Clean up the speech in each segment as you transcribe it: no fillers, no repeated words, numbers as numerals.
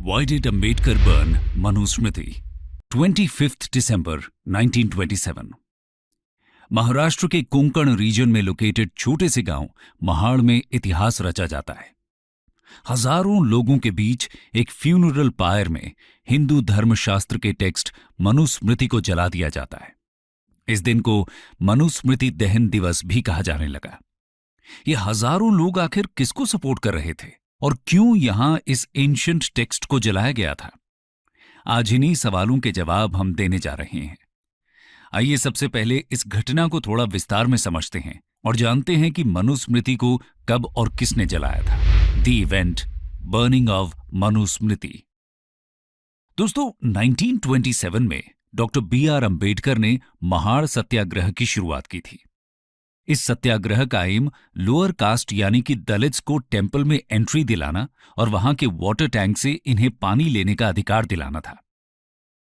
Why did Ambedkar burn Manusmriti? 25th December 1927. Maharashtra के Konkan reason में located छोटे से गांव महाड़ में इतिहास रचा जाता है। हजारों लोगों के बीच एक फ्यूनरल पायर में हिंदू धर्मशास्त्र के टेक्स्ट मनुस्मृति को जला दिया जाता है। इस दिन को मनुस्मृति दहन दिवस भी कहा जाने लगा। ये हजारों लोग आखिर किसको सपोर्ट कर रहे थे और क्यों यहां इस एंशिएंट टेक्स्ट को जलाया गया था? आज इन्हीं सवालों के जवाब हम देने जा रहे हैं। आइए सबसे पहले इस घटना को थोड़ा विस्तार में समझते हैं और जानते हैं कि मनुस्मृति को कब और किसने जलाया था। The event burning of Manusmriti. दोस्तों, 1927 में डॉक्टर B.R. अम्बेडकर ने महाड़ सत्याग्रह की शुरुआत की थी। इस सत्याग्रह का एम लोअर कास्ट यानी कि दलित्स को टेंपल में एंट्री दिलाना और वहां के वाटर टैंक से इन्हें पानी लेने का अधिकार दिलाना था।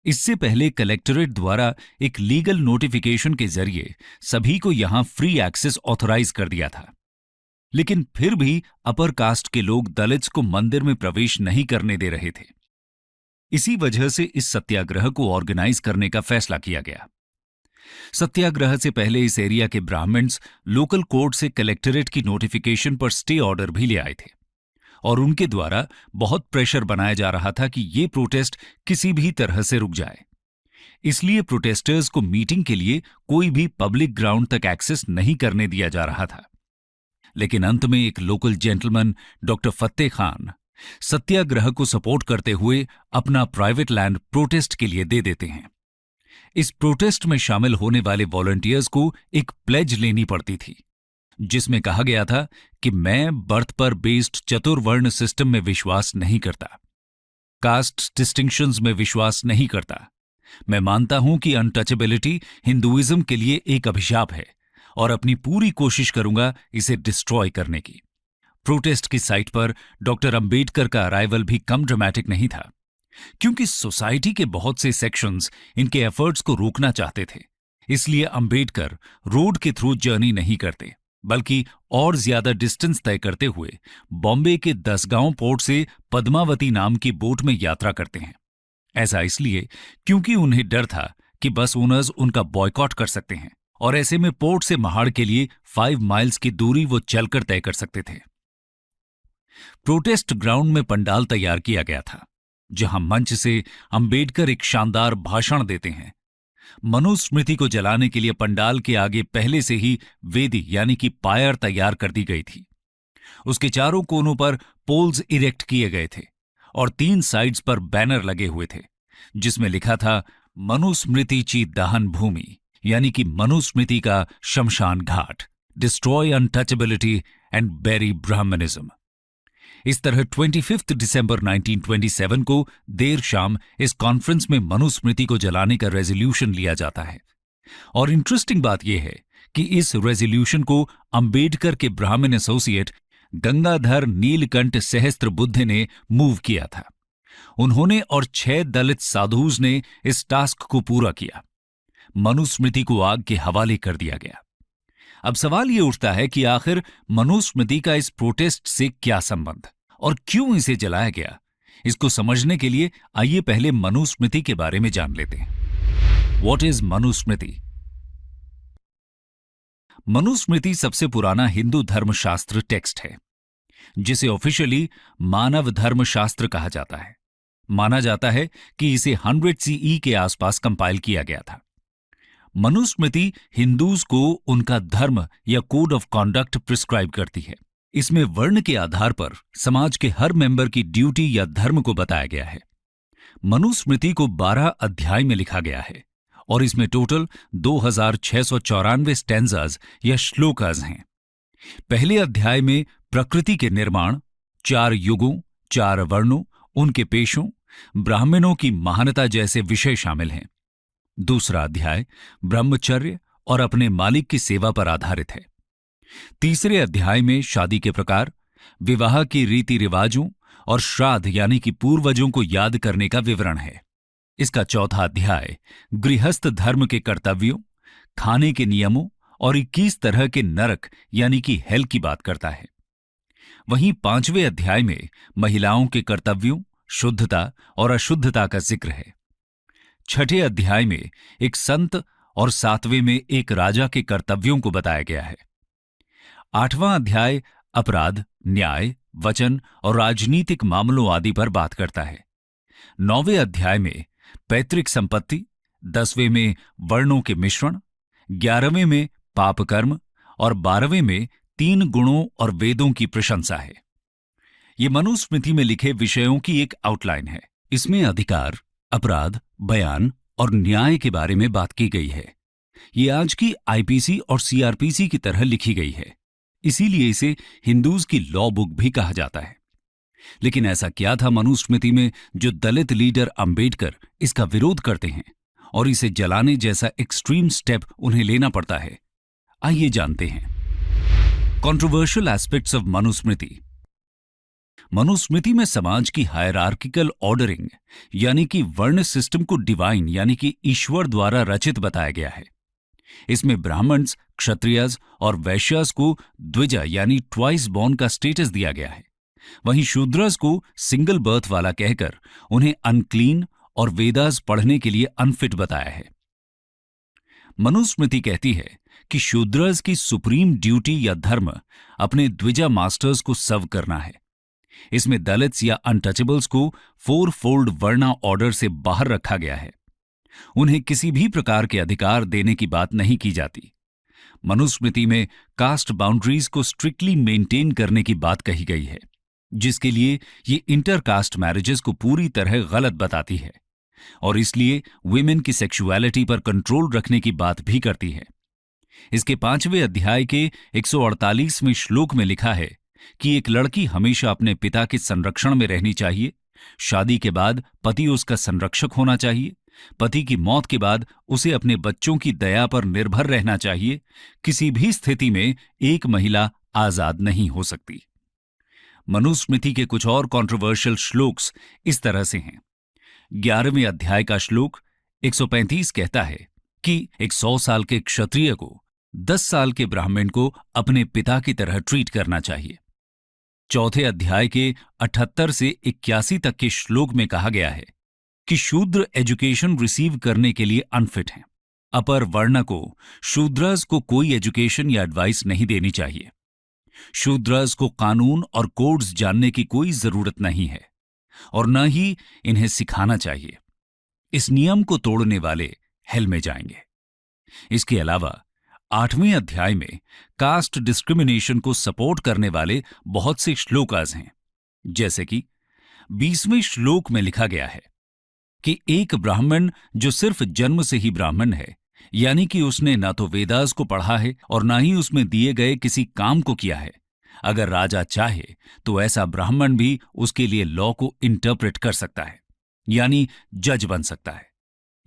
इससे पहले कलेक्टरेट द्वारा एक लीगल नोटिफिकेशन के जरिए सभी को यहां फ्री एक्सेस ऑथराइज कर दिया था। लेकिन फिर भी अपर कास्ट के लोग दलित्स को मंदिर में प्रवेश नहीं करने दे रहे थे। इसी वजह से इस सत्याग्रह को ऑर्गेनाइज करने का फैसला किया गया। सत्याग्रह से पहले इस एरिया के ब्राह्मण्स लोकल कोर्ट से कलेक्टरेट की नोटिफिकेशन पर स्टे ऑर्डर भी ले आए थे और उनके द्वारा बहुत प्रेशर बनाया जा रहा था कि ये प्रोटेस्ट किसी भी तरह से रुक जाए। इसलिए प्रोटेस्टर्स को मीटिंग के लिए कोई भी पब्लिक ग्राउंड तक एक्सेस नहीं करने दिया जा रहा था। लेकिन अंत में एक लोकल जेंटलमैन डॉक्टर फत्ते खान सत्याग्रह को सपोर्ट करते हुए अपना प्राइवेट लैंड प्रोटेस्ट के लिए दे देते हैं। इस प्रोटेस्ट में शामिल होने वाले वॉलंटियर्स को एक प्लेज लेनी पड़ती थी, जिसमें कहा गया था कि मैं बर्थ पर बेस्ड चतुर्वर्ण सिस्टम में विश्वास नहीं करता, कास्ट डिस्टिंक्शंस में विश्वास नहीं करता। मैं मानता हूं कि अनटचेबिलिटी हिंदुइज्म के लिए एक अभिशाप है और अपनी पूरी कोशिश करूंगा इसे डिस्ट्रॉय करने की। प्रोटेस्ट की साइट पर डॉक्टर अंबेडकर का अराइवल भी कम ड्रामेटिक नहीं था, क्योंकि सोसाइटी के बहुत से सेक्शंस इनके एफर्ट्स को रोकना चाहते थे। इसलिए अंबेडकर रोड के थ्रू जर्नी नहीं करते, बल्कि और ज्यादा डिस्टेंस तय करते हुए बॉम्बे के दसगांव पोर्ट से पद्मावती नाम की बोट में यात्रा करते हैं। ऐसा इसलिए क्योंकि उन्हें डर था कि बस ओनर्स उनका बॉयकॉट कर सकते हैं और ऐसे में पोर्ट से महाड़ के लिए 5 माइल्स की दूरी वो चलकर तय कर सकते थे। प्रोटेस्ट ग्राउंड में पंडाल तैयार किया गया था, जहां मंच से अंबेडकर एक शानदार भाषण देते हैं। मनुस्मृति को जलाने के लिए पंडाल के आगे पहले से ही वेदी यानी कि पायर तैयार कर दी गई थी। उसके चारों कोनों पर पोल्स इरेक्ट किए गए थे और 3 साइड्स पर बैनर लगे हुए थे, जिसमें लिखा था मनुस्मृति ची दहन भूमि, यानी कि मनुस्मृति का शमशान घाट, destroy untouchability and bury Brahmanism. इस तरह 25 दिसंबर 1927 को देर शाम इस कॉन्फ्रेंस में मनुस्मृति को जलाने का रेजोल्यूशन लिया जाता है। और इंटरेस्टिंग बात यह है कि इस रेजोल्यूशन को अंबेडकर के ब्राह्मण एसोसिएट गंगाधर नीलकंठ सहस्त्रबुद्धे ने मूव किया था। उन्होंने और 6 दलित साधुज ने इस टास्क को पूरा किया। मनुस्मृति को आग के हवाले कर दिया गया। अब सवाल ये उठता है कि आखिर मनुस्मृति का इस प्रोटेस्ट से क्या संबंध और क्यों इसे जलाया गया। इसको समझने के लिए आइए पहले मनुस्मृति के बारे में जान लेते हैं। What is Manusmriti? मनुस्मृति सबसे पुराना हिंदू धर्मशास्त्र टेक्स्ट है, जिसे ऑफिशियली मानव धर्मशास्त्र कहा जाता है। माना जाता है कि इसे 100 CE के आसपास कंपाइल किया गया था। मनुस्मृति हिंदूज को उनका धर्म या कोड ऑफ कॉन्डक्ट प्रिस्क्राइब करती है। इसमें वर्ण के आधार पर समाज के हर मेंबर की ड्यूटी या धर्म को बताया गया है। मनुस्मृति को 12 अध्याय में लिखा गया है और इसमें टोटल 2694 स्टैंजाज या श्लोकाज हैं। पहले अध्याय में प्रकृति के निर्माण, 4 युगों, 4 वर्णों, उनके पेशों, ब्राह्मणों की महानता जैसे विषय शामिल हैं। दूसरा अध्याय ब्रह्मचर्य और अपने मालिक की सेवा पर आधारित है। तीसरे अध्याय में शादी के प्रकार, विवाह की रीति रिवाजों और श्राद्ध यानी कि पूर्वजों को याद करने का विवरण है। इसका चौथा अध्याय गृहस्थ धर्म के कर्तव्यों, खाने के नियमों और 21 तरह के नरक यानी कि हेल की बात करता है। वहीं 5वें अध्याय में महिलाओं के कर्तव्यों, शुद्धता और अशुद्धता का जिक्र है। छठे अध्याय में एक संत और 7वें में एक राजा के कर्तव्यों को बताया गया है। 8वां अध्याय अपराध, न्याय, वचन और राजनीतिक मामलों आदि पर बात करता है। 9वें अध्याय में पैतृक संपत्ति, 10वें में वर्णों के मिश्रण, 11वें में पाप कर्म और 12वें में 3 गुणों और वेदों की प्रशंसा है। ये मनुस्मृति में लिखे विषयों की एक आउटलाइन है। इसमें अधिकार, अपराध, बयान और न्याय के बारे में बात की गई है। ये आज की आईपीसी और सीआरपीसी की तरह लिखी गई है, इसीलिए इसे हिंदूज की लॉ बुक भी कहा जाता है। लेकिन ऐसा क्या था मनुस्मृति में जो दलित लीडर अंबेडकर इसका विरोध करते हैं और इसे जलाने जैसा एक्सट्रीम स्टेप उन्हें लेना पड़ता है? आइए जानते हैं। Controversial aspects of Manusmriti. Manusmriti में समाज की हायरार्किकल ऑर्डरिंग यानी कि वर्ण सिस्टम को डिवाइन यानी कि ईश्वर द्वारा रचित बताया गया है। इसमें ब्राह्मण्स, क्षत्रियज और वैश्यास को द्विजा यानी ट्वाइस बॉर्न का स्टेटस दिया गया है। वहीं शूद्रस को सिंगल बर्थ वाला कहकर उन्हें अनक्लीन और वेदास पढ़ने के लिए अनफिट बताया है। मनुस्मृति कहती है कि शूद्रस की सुप्रीम ड्यूटी या धर्म अपने द्विजा मास्टर्स को सर्व करना है। इसमें दलित्स या अनटचेबल्स को 4-फोल्ड वर्णा ऑर्डर से बाहर रखा गया है। उन्हें किसी भी प्रकार के अधिकार देने की बात नहीं की जाती। मनुस्मृति में कास्ट बाउंड्रीज को स्ट्रिक्टली मेंटेन करने की बात कही गई है, जिसके लिए ये इंटरकास्ट मैरिजेस को पूरी तरह गलत बताती है और इसलिए विमेन की सेक्सुअलिटी पर कंट्रोल रखने की बात भी करती है। इसके 5वें अध्याय के 148वें श्लोक में लिखा है कि एक लड़की हमेशा अपने पिता के संरक्षण में रहनी चाहिए। शादी के बाद पति उसका संरक्षक होना चाहिए। पति की मौत के बाद उसे अपने बच्चों की दया पर निर्भर रहना चाहिए। किसी भी स्थिति में एक महिला आजाद नहीं हो सकती। मनुस्मृति के कुछ और कंट्रोवर्शियल श्लोक्स इस तरह से हैं। 11वें अध्याय का श्लोक 135 कहता है कि एक 100 साल के क्षत्रिय को 10 साल के ब्राह्मण को अपने पिता की तरह ट्रीट करना चाहिए। चौथे अध्याय के 78 से 81 तक के श्लोक में कहा गया है कि शूद्र एजुकेशन रिसीव करने के लिए अनफिट हैं। अपर वर्ण को शूद्रस को कोई एजुकेशन या एडवाइस नहीं देनी चाहिए। शूद्रस को कानून और कोड्स जानने की कोई जरूरत नहीं है और न ही इन्हें सिखाना चाहिए। इस नियम को तोड़ने वाले हेल में जाएंगे। इसके अलावा 8वें अध्याय में कास्ट डिस्क्रिमिनेशन को सपोर्ट करने वाले बहुत से श्लोकास हैं, जैसे कि 20वें श्लोक में लिखा गया है कि एक ब्राह्मण जो सिर्फ जन्म से ही ब्राह्मण है, यानी कि उसने न तो वेदास को पढ़ा है और न ही उसमें दिए गए किसी काम को किया है, अगर राजा चाहे तो ऐसा ब्राह्मण भी उसके लिए लॉ को इंटरप्रेट कर सकता है, यानी जज बन सकता है।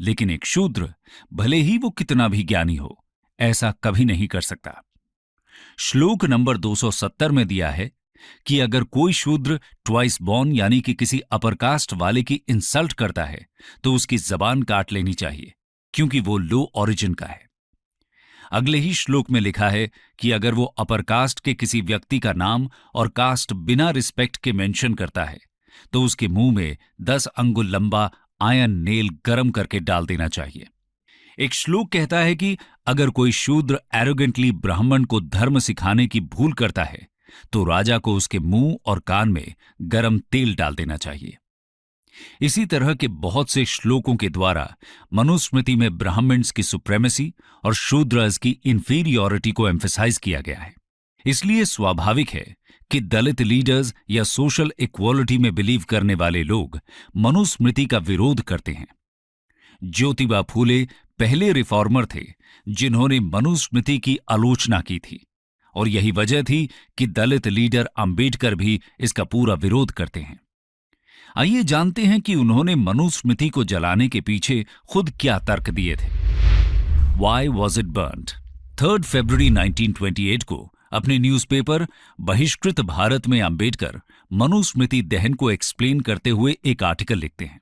लेकिन एक शूद्र, भले ही वो कितना भी ज्ञानी हो, ऐसा कभी नहीं कर सकता। श्लोक नंबर 270 में दिया है कि अगर कोई शूद्र ट्वाइस बॉर्न यानी कि किसी अपर कास्ट वाले की इंसल्ट करता है तो उसकी जबान काट लेनी चाहिए, क्योंकि वो लो ओरिजिन का है। अगले ही श्लोक में लिखा है कि अगर वो अपर कास्ट के किसी व्यक्ति का नाम और कास्ट बिना रिस्पेक्ट के मेंशन करता है तो उसके मुंह में 10 अंगुल लंबा आयरन नेल गरम करके डाल देना चाहिए। एक श्लोक कहता है कि अगर कोई शूद्र एरोगेंटली ब्राह्मण को धर्म सिखाने की भूल करता है तो राजा को उसके मुंह और कान में गरम तेल डाल देना चाहिए। इसी तरह के बहुत से श्लोकों के द्वारा मनुस्मृति में ब्राह्मण्स की सुप्रेमेसी और शूद्रस की इंफीरियॉरिटी को एम्फेसाइज किया गया है। इसलिए स्वाभाविक है कि दलित लीडर्स या सोशल इक्वालिटी में बिलीव करने वाले लोग मनुस्मृति का विरोध करते हैं। ज्योतिबा फूले पहले रिफॉर्मर थे जिन्होंने मनुस्मृति की आलोचना की थी और यही वजह थी कि दलित लीडर अंबेडकर भी इसका पूरा विरोध करते हैं। आइए जानते हैं कि उन्होंने मनुस्मृति को जलाने के पीछे खुद क्या तर्क दिए थे। Why was it burnt? 3 फरवरी 1928 को अपने न्यूज़पेपर बहिष्कृत भारत में अंबेडकर मनुस्मृति दहन को एक्सप्लेन करते हुए एक आर्टिकल लिखते हैं।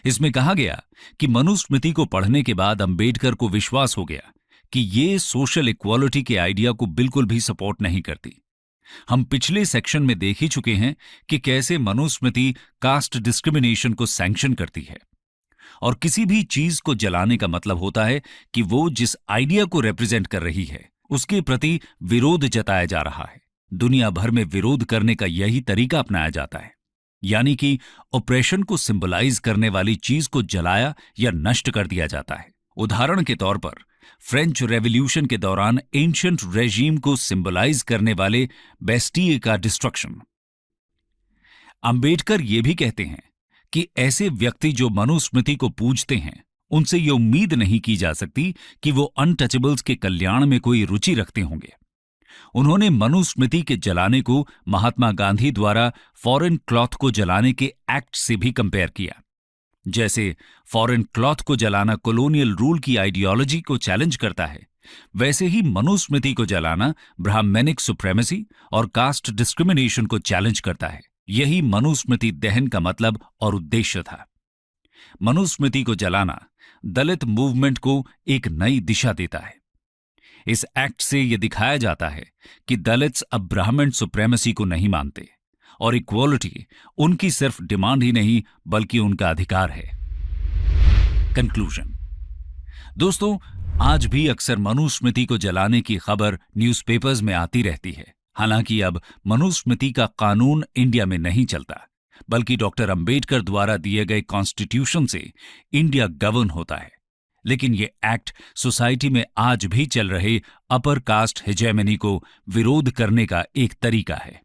इसमें कहा गया कि मनुस्मृति को पढ़ने के बाद अंबेडकर को विश्वास हो गया कि ये सोशल इक्वालिटी के आइडिया को बिल्कुल भी सपोर्ट नहीं करती। हम पिछले सेक्शन में देख ही चुके हैं कि कैसे मनुस्मृति कास्ट डिस्क्रिमिनेशन को सैंक्शन करती है, और किसी भी चीज को जलाने का मतलब होता है कि वो जिस आइडिया को रिप्रेजेंट कर रही है उसके प्रति विरोध जताया जा रहा है। दुनिया भर में विरोध करने का यही तरीका अपनाया जाता है, यानी कि ऑपरेशन को सिंबलाइज करने वाली चीज को जलाया या नष्ट कर दिया जाता है। उदाहरण के तौर पर फ्रेंच रेवोल्यूशन के दौरान एंशिएंट रेजीम को सिंबलाइज करने वाले बेस्टिए का डिस्ट्रक्शन। अंबेडकर ये भी कहते हैं कि ऐसे व्यक्ति जो मनुस्मृति को पूजते हैं उनसे ये उम्मीद नहीं की जा सकती कि वो अनटचेबल्स के कल्याण में कोई रुचि रखते होंगे। उन्होंने मनुस्मृति के जलाने को महात्मा गांधी द्वारा फॉरेन क्लॉथ को जलाने के एक्ट से भी कंपेयर किया। जैसे फॉरेन क्लॉथ को जलाना कॉलोनियल रूल की आइडियोलॉजी को चैलेंज करता है, वैसे ही मनुस्मृति को जलाना ब्राह्मणिक सुप्रेमेसी और कास्ट डिस्क्रिमिनेशन को चैलेंज करता है। यही मनुस्मृति दहन का मतलब और उद्देश्य था। मनुस्मृति को जलाना दलित मूवमेंट को एक नई दिशा देता है। इस एक्ट से यह दिखाया जाता है कि दलित्स अब ब्राह्मण सुप्रेमेसी को नहीं मानते और इक्वालिटी उनकी सिर्फ डिमांड ही नहीं बल्कि उनका अधिकार है। कंक्लूजन। दोस्तों, आज भी अक्सर मनुस्मृति को जलाने की खबर न्यूज़पेपर्स में आती रहती है। हालांकि अब मनुस्मृति का कानून इंडिया में नहीं चलता, बल्कि डॉक्टर अंबेडकर द्वारा दिए गए कॉन्स्टिट्यूशन से इंडिया गवर्न होता है। लेकिन ये एक्ट सोसाइटी में आज भी चल रहे अपर कास्ट हेजेमनी को विरोध करने का एक तरीका है।